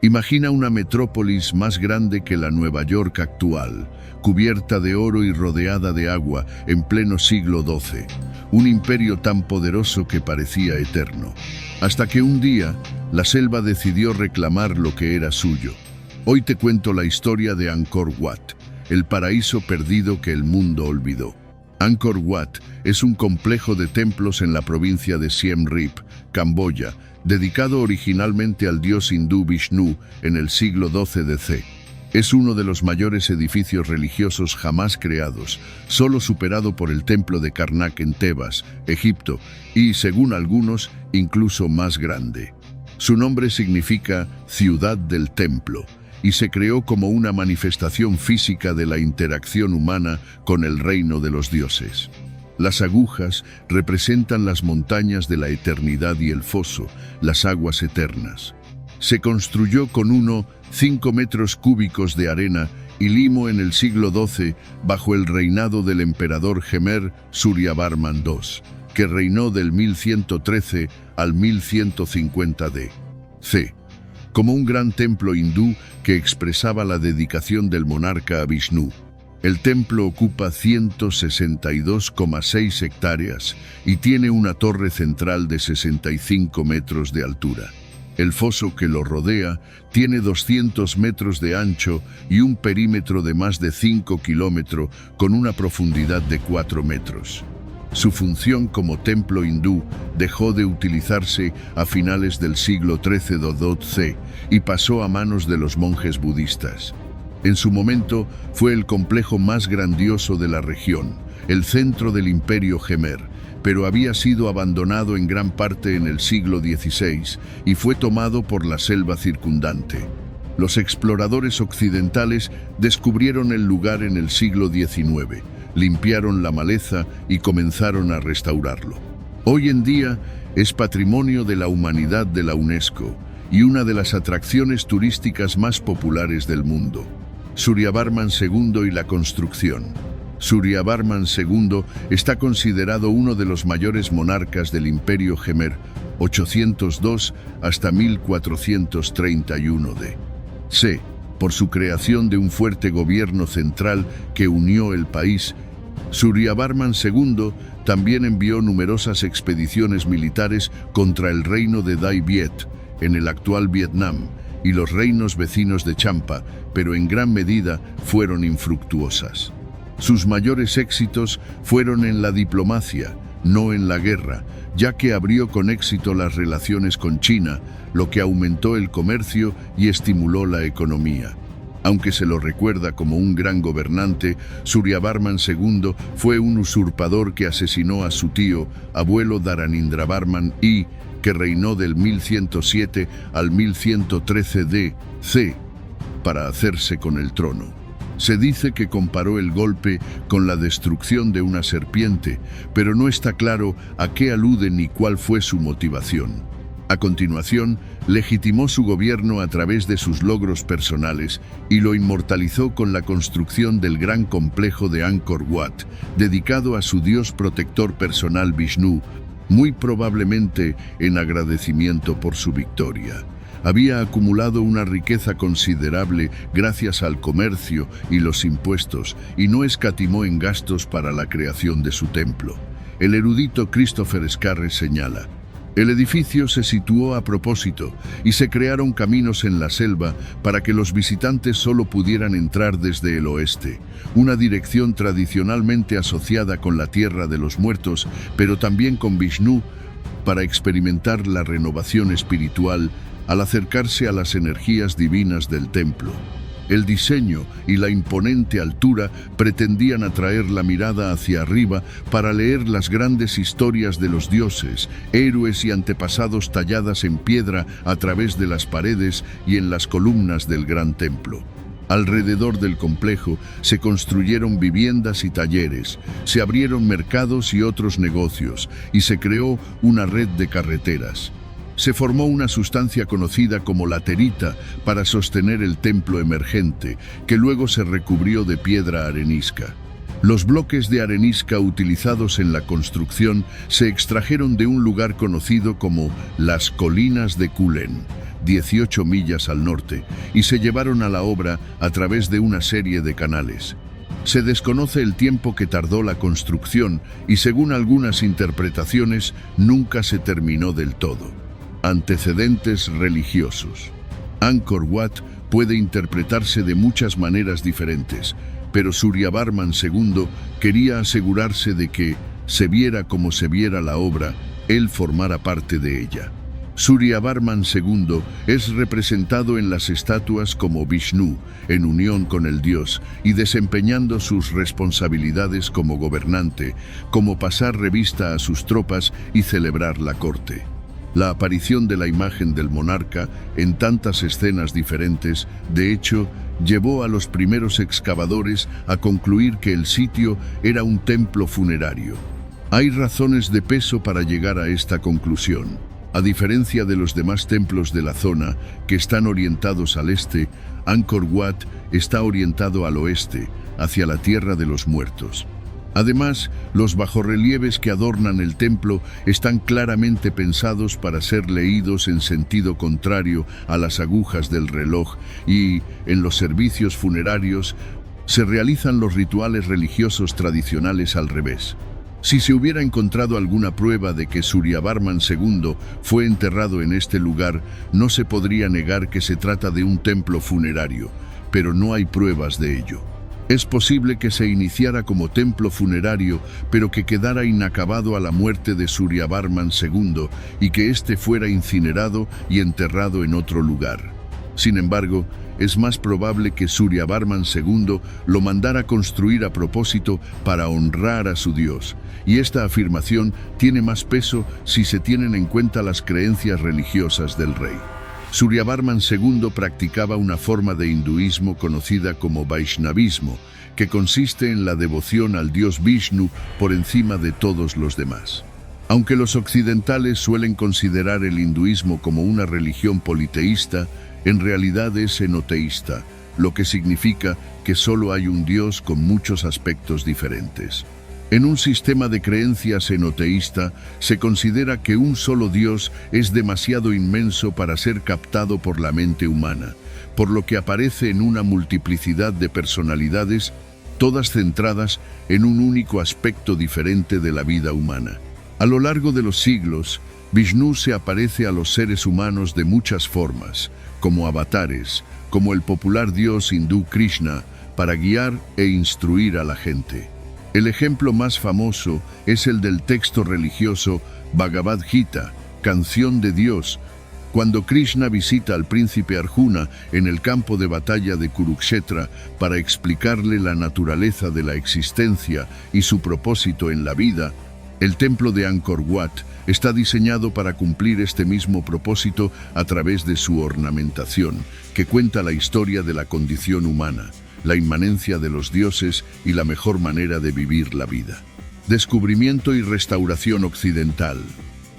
Imagina una metrópolis más grande que la Nueva York actual, cubierta de oro y rodeada de agua en pleno siglo XII. Un imperio tan poderoso que parecía eterno. Hasta que un día, la selva decidió reclamar lo que era suyo. Hoy te cuento la historia de Angkor Wat, el paraíso perdido que el mundo olvidó. Angkor Wat es un complejo de templos en la provincia de Siem Reap, Camboya, dedicado originalmente al dios hindú Vishnu en el siglo XII d.C. Es uno de los mayores edificios religiosos jamás creados, solo superado por el templo de Karnak en Tebas, Egipto, y, según algunos, incluso más grande. Su nombre significa Ciudad del Templo, y se creó como una manifestación física de la interacción humana con el reino de los dioses. Las agujas representan las montañas de la eternidad y el foso, las aguas eternas. Se construyó con 5 metros cúbicos de arena y limo en el siglo XII bajo el reinado del emperador Khmer Suryavarman II, que reinó del 1113 al 1150 d.C., como un gran templo hindú que expresaba la dedicación del monarca a Vishnu. El templo ocupa 162,6 hectáreas y tiene una torre central de 65 metros de altura. El foso que lo rodea tiene 200 metros de ancho y un perímetro de más de 5 kilómetros con una profundidad de 4 metros. Su función como templo hindú dejó de utilizarse a finales del siglo XIII d.C. y pasó a manos de los monjes budistas. En su momento fue el complejo más grandioso de la región, el centro del imperio Khmer, pero había sido abandonado en gran parte en el siglo XVI y fue tomado por la selva circundante. Los exploradores occidentales descubrieron el lugar en el siglo XIX, limpiaron la maleza y comenzaron a restaurarlo. Hoy en día es Patrimonio de la Humanidad de la UNESCO y una de las atracciones turísticas más populares del mundo. Suryavarman II y la construcción. Suryavarman II está considerado uno de los mayores monarcas del Imperio Khmer, 802 hasta 1431 d.C., por su creación de un fuerte gobierno central que unió el país. Suryavarman II también envió numerosas expediciones militares contra el reino de Dai Viet, en el actual Vietnam, y los reinos vecinos de Champa, pero en gran medida fueron infructuosas. Sus mayores éxitos fueron en la diplomacia, no en la guerra, ya que abrió con éxito las relaciones con China, lo que aumentó el comercio y estimuló la economía. Aunque se lo recuerda como un gran gobernante, Suryavarman II fue un usurpador que asesinó a su tío, abuelo Dharanindravarman I, que reinó del 1107 al 1113 d.C. para hacerse con el trono. Se dice que comparó el golpe con la destrucción de una serpiente, pero no está claro a qué alude ni cuál fue su motivación. A continuación, legitimó su gobierno a través de sus logros personales y lo inmortalizó con la construcción del gran complejo de Angkor Wat, dedicado a su dios protector personal Vishnu, muy probablemente en agradecimiento por su victoria. Había acumulado una riqueza considerable gracias al comercio y los impuestos y no escatimó en gastos para la creación de su templo. El erudito Christopher Scarre señala: el edificio se situó a propósito y se crearon caminos en la selva para que los visitantes solo pudieran entrar desde el oeste, una dirección tradicionalmente asociada con la tierra de los muertos, pero también con Vishnu, para experimentar la renovación espiritual al acercarse a las energías divinas del templo. El diseño y la imponente altura pretendían atraer la mirada hacia arriba para leer las grandes historias de los dioses, héroes y antepasados talladas en piedra a través de las paredes y en las columnas del gran templo. Alrededor del complejo se construyeron viviendas y talleres, se abrieron mercados y otros negocios, y se creó una red de carreteras. Se formó una sustancia conocida como laterita para sostener el templo emergente, que luego se recubrió de piedra arenisca. Los bloques de arenisca utilizados en la construcción se extrajeron de un lugar conocido como las Colinas de Kulen, 18 millas al norte, y se llevaron a la obra a través de una serie de canales. Se desconoce el tiempo que tardó la construcción y, según algunas interpretaciones, nunca se terminó del todo. Antecedentes religiosos. Angkor Wat puede interpretarse de muchas maneras diferentes, pero Suryavarman II quería asegurarse de que, se viera como se viera la obra, él formara parte de ella. Suryavarman II es representado en las estatuas como Vishnu, en unión con el dios y desempeñando sus responsabilidades como gobernante, como pasar revista a sus tropas y celebrar la corte. La aparición de la imagen del monarca en tantas escenas diferentes, de hecho, llevó a los primeros excavadores a concluir que el sitio era un templo funerario. Hay razones de peso para llegar a esta conclusión. A diferencia de los demás templos de la zona, que están orientados al este, Angkor Wat está orientado al oeste, hacia la Tierra de los Muertos. Además, los bajorrelieves que adornan el templo están claramente pensados para ser leídos en sentido contrario a las agujas del reloj y, en los servicios funerarios, se realizan los rituales religiosos tradicionales al revés. Si se hubiera encontrado alguna prueba de que Suryavarman II fue enterrado en este lugar, no se podría negar que se trata de un templo funerario, pero no hay pruebas de ello. Es posible que se iniciara como templo funerario, pero que quedara inacabado a la muerte de Suryavarman II y que éste fuera incinerado y enterrado en otro lugar. Sin embargo, es más probable que Suryavarman II lo mandara construir a propósito para honrar a su dios, y esta afirmación tiene más peso si se tienen en cuenta las creencias religiosas del rey. Suryavarman II practicaba una forma de hinduismo conocida como Vaishnavismo, que consiste en la devoción al dios Vishnu por encima de todos los demás. Aunque los occidentales suelen considerar el hinduismo como una religión politeísta, en realidad es enoteísta, lo que significa que solo hay un dios con muchos aspectos diferentes. En un sistema de creencias enoteísta, se considera que un solo dios es demasiado inmenso para ser captado por la mente humana, por lo que aparece en una multiplicidad de personalidades, todas centradas en un único aspecto diferente de la vida humana. A lo largo de los siglos, Vishnu se aparece a los seres humanos de muchas formas, como avatares, como el popular dios hindú Krishna, para guiar e instruir a la gente. El ejemplo más famoso es el del texto religioso Bhagavad Gita, Canción de Dios, cuando Krishna visita al príncipe Arjuna en el campo de batalla de Kurukshetra para explicarle la naturaleza de la existencia y su propósito en la vida. El templo de Angkor Wat está diseñado para cumplir este mismo propósito a través de su ornamentación, que cuenta la historia de la condición humana, la inmanencia de los dioses y la mejor manera de vivir la vida. Descubrimiento y restauración occidental.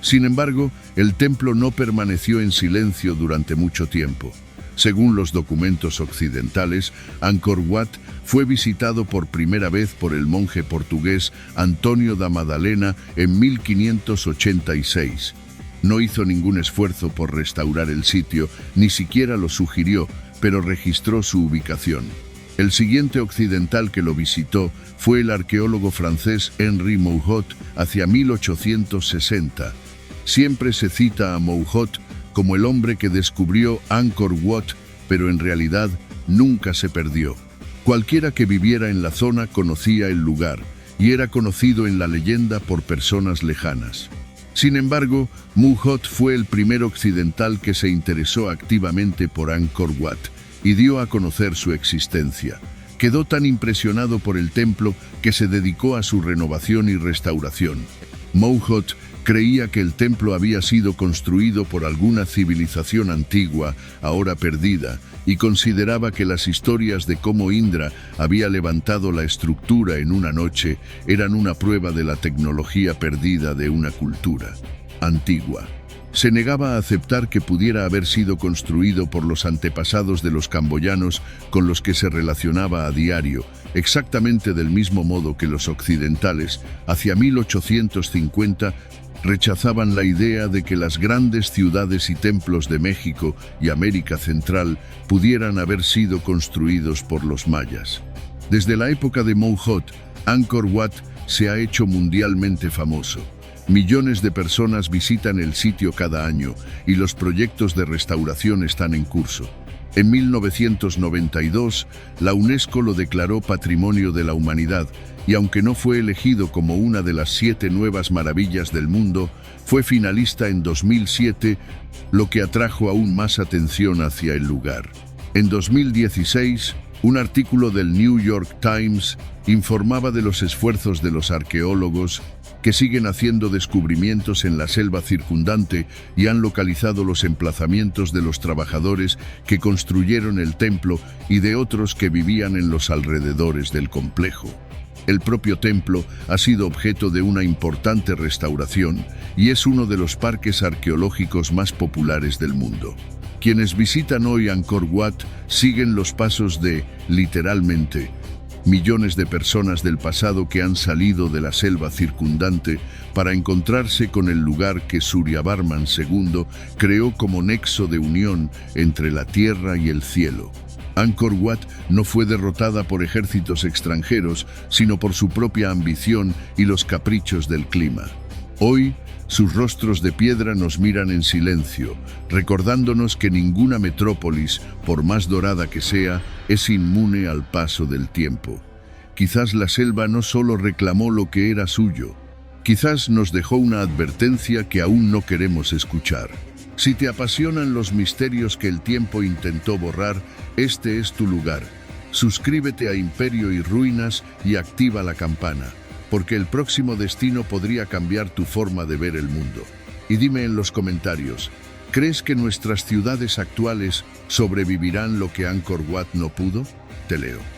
Sin embargo, el templo no permaneció en silencio durante mucho tiempo. Según los documentos occidentales, Angkor Wat fue visitado por primera vez por el monje portugués António da Madalena en 1586. No hizo ningún esfuerzo por restaurar el sitio, ni siquiera lo sugirió, pero registró su ubicación. El siguiente occidental que lo visitó fue el arqueólogo francés Henri Mouhot hacia 1860. Siempre se cita a Mouhot como el hombre que descubrió Angkor Wat, pero en realidad nunca se perdió. Cualquiera que viviera en la zona conocía el lugar y era conocido en la leyenda por personas lejanas. Sin embargo, Mouhot fue el primer occidental que se interesó activamente por Angkor Wat y dio a conocer su existencia. Quedó tan impresionado por el templo que se dedicó a su renovación y restauración. Mouhot creía que el templo había sido construido por alguna civilización antigua, ahora perdida, y consideraba que las historias de cómo Indra había levantado la estructura en una noche eran una prueba de la tecnología perdida de una cultura antigua. Se negaba a aceptar que pudiera haber sido construido por los antepasados de los camboyanos con los que se relacionaba a diario, exactamente del mismo modo que los occidentales, hacia 1850, rechazaban la idea de que las grandes ciudades y templos de México y América Central pudieran haber sido construidos por los mayas. Desde la época de Mouhot, Angkor Wat se ha hecho mundialmente famoso. Millones de personas visitan el sitio cada año y los proyectos de restauración están en curso. En 1992, la UNESCO lo declaró Patrimonio de la Humanidad y aunque no fue elegido como una de las 7 nuevas maravillas del mundo, fue finalista en 2007, lo que atrajo aún más atención hacia el lugar. En 2016, un artículo del New York Times informaba de los esfuerzos de los arqueólogos que siguen haciendo descubrimientos en la selva circundante y han localizado los emplazamientos de los trabajadores que construyeron el templo y de otros que vivían en los alrededores del complejo. El propio templo ha sido objeto de una importante restauración y es uno de los parques arqueológicos más populares del mundo. Quienes visitan hoy Angkor Wat siguen los pasos de, literalmente, millones de personas del pasado que han salido de la selva circundante para encontrarse con el lugar que Suryavarman II creó como nexo de unión entre la tierra y el cielo. Angkor Wat no fue derrotada por ejércitos extranjeros, sino por su propia ambición y los caprichos del clima. Hoy, sus rostros de piedra nos miran en silencio, recordándonos que ninguna metrópolis, por más dorada que sea, es inmune al paso del tiempo. Quizás la selva no solo reclamó lo que era suyo, quizás nos dejó una advertencia que aún no queremos escuchar. Si te apasionan los misterios que el tiempo intentó borrar, este es tu lugar. Suscríbete a Imperio y Ruinas y activa la campana, porque el próximo destino podría cambiar tu forma de ver el mundo. Y dime en los comentarios, ¿crees que nuestras ciudades actuales sobrevivirán lo que Angkor Wat no pudo? Te leo.